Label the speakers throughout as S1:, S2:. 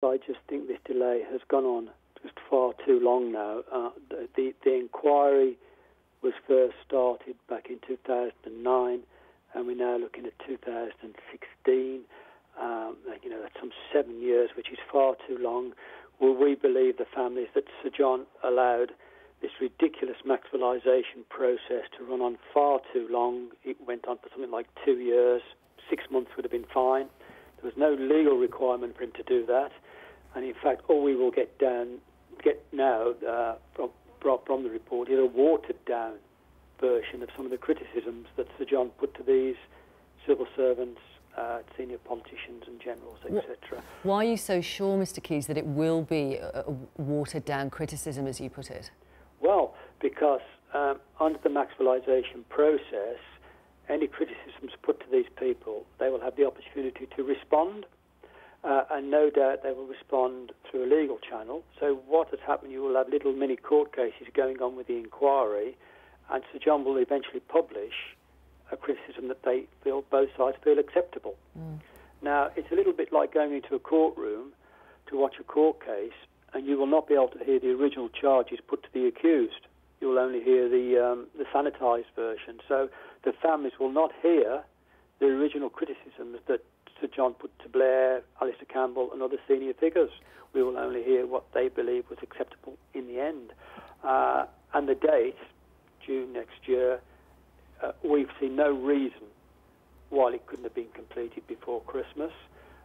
S1: I just think this delay has gone on just far too long now. The inquiry was first started back in 2009, and we're now looking at 2016. That's some 7 years, which is far too long. Will we believe the families that Sir John allowed this ridiculous maximalisation process to run on far too long? It went on for something like 2 years. 6 months would have been fine. There was no legal requirement for him to do that. And in fact, all we will get now from the report is a watered-down version of some of the criticisms that Sir John put to these civil servants, senior politicians and generals, etc.
S2: Why are you so sure, Mr Keys, that it will be a watered-down criticism, as you put it?
S1: Well, because under the maximalisation process, any criticisms put to these people, they will have the opportunity to respond, and no doubt they will respond through a legal channel. So what has happened, you will have little mini court cases going on with the inquiry, and Sir John will eventually publish a criticism that they feel, both sides feel acceptable. Now, it's a little bit like going into a courtroom to watch a court case, and you will not be able to hear the original charges put to the accused. You will only hear the sanitised version. So the families will not hear the original criticisms that Sir John put to Blair, Alistair Campbell and other senior figures. We will only hear what they believe was acceptable in the end. And the date, June next year, we've seen no reason why it couldn't have been completed before Christmas.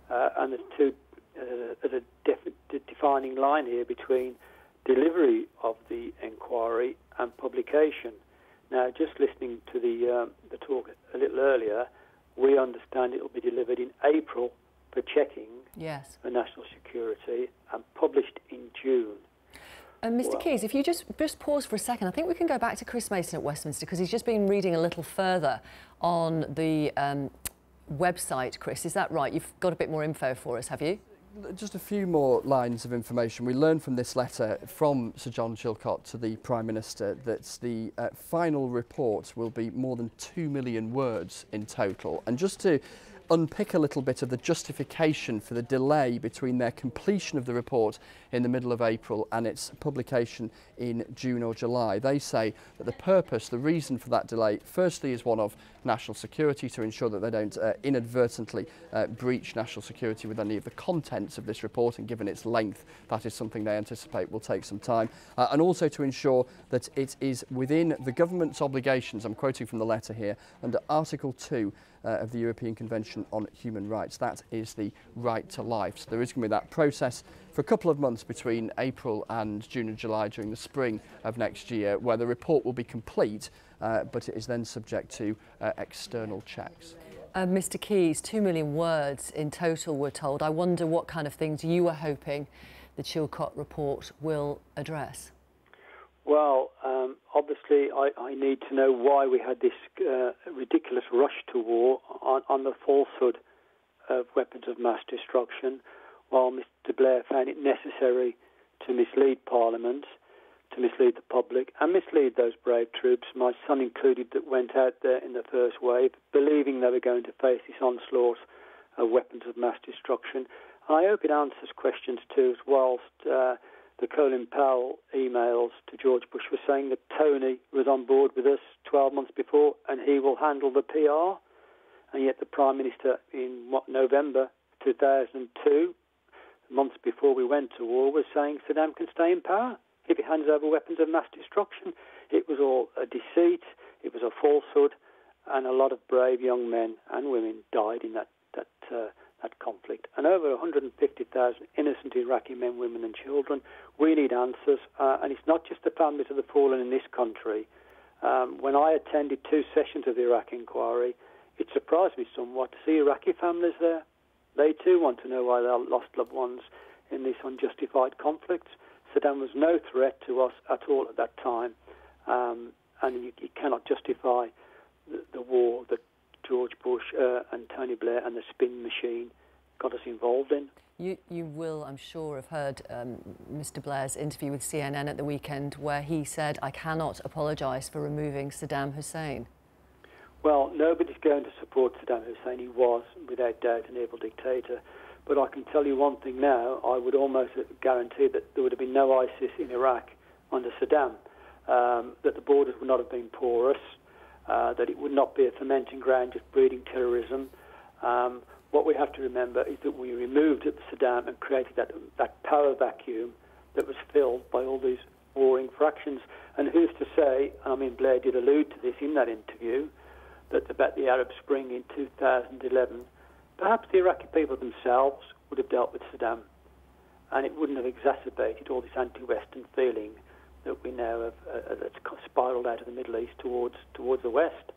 S1: And there's a defining line here between delivery of the inquiry and publication. Now, just listening to the talk a little earlier, we understand it will be delivered in April for checking for national security and published in June.
S2: Mr Keys, if you just pause for a second, I think we can go back to Chris Mason at Westminster, because he's just been reading a little further on the website. Chris, is that right? You've got a bit more info for us, have you?
S3: Just a few more lines of information. We learned from this letter from Sir John Chilcot to the Prime Minister that the final report will be more than 2 million words in total. And just to unpick a little bit of the justification for the delay between their completion of the report in the middle of April and its publication in June or July. They say that the purpose, the reason for that delay, firstly is one of national security, to ensure that they don't inadvertently breach national security with any of the contents of this report, and given its length, that is something they anticipate will take some time, and also to ensure that it is within the government's obligations, I'm quoting from the letter here, under Article 2 of the European Convention on Human Rights. That is the right to life. So there is going to be that process for a couple of months between April and June and July during the spring of next year, where the report will be complete, but it is then subject to external checks.
S2: Mr Keys, 2 million words in total, we're told. I wonder what kind of things you were hoping the Chilcot Report will address.
S1: Well, obviously I need to know why we had this ridiculous rush to war on the falsehood of weapons of mass destruction, while Mr Blair found it necessary to mislead Parliament, to mislead the public and mislead those brave troops, my son included, that went out there in the first wave, believing they were going to face this onslaught of weapons of mass destruction. I hope it answers questions too, whilst the Colin Powell emails to George Bush were saying that Tony was on board with us 12 months before and he will handle the PR. And yet the Prime Minister in November 2002, months before we went to war, was saying Saddam can stay in power if he hands over weapons of mass destruction. It was all a deceit, it was a falsehood, and a lot of brave young men and women died in that conflict. And over 150,000 innocent Iraqi men, women and children. We need answers, and it's not just the families of the fallen in this country. When I attended 2 sessions of the Iraq inquiry, it surprised me somewhat to see Iraqi families there. They too want to know why they lost loved ones in this unjustified conflict. Saddam was no threat to us at all at that time, and you cannot justify the war that George Bush and Tony Blair and the spin machine got us involved in.
S2: You will, I'm sure, have heard Mr Blair's interview with CNN at the weekend, where he said, "I cannot apologise for removing Saddam Hussein."
S1: Well, nobody's going to support Saddam Hussein. He was, without doubt, an evil dictator. But I can tell you one thing now, I would almost guarantee that there would have been no ISIS in Iraq under Saddam, that the borders would not have been porous, that it would not be a fermenting ground just breeding terrorism. What we have to remember is that we removed Saddam and created that power vacuum that was filled by all these warring fractions. And who's to say, and I mean Blair did allude to this in that interview, that about the Arab Spring in 2011, perhaps the Iraqi people themselves would have dealt with Saddam, and it wouldn't have exacerbated all this anti-Western feeling that we now have that's spiralled out of the Middle East towards the West.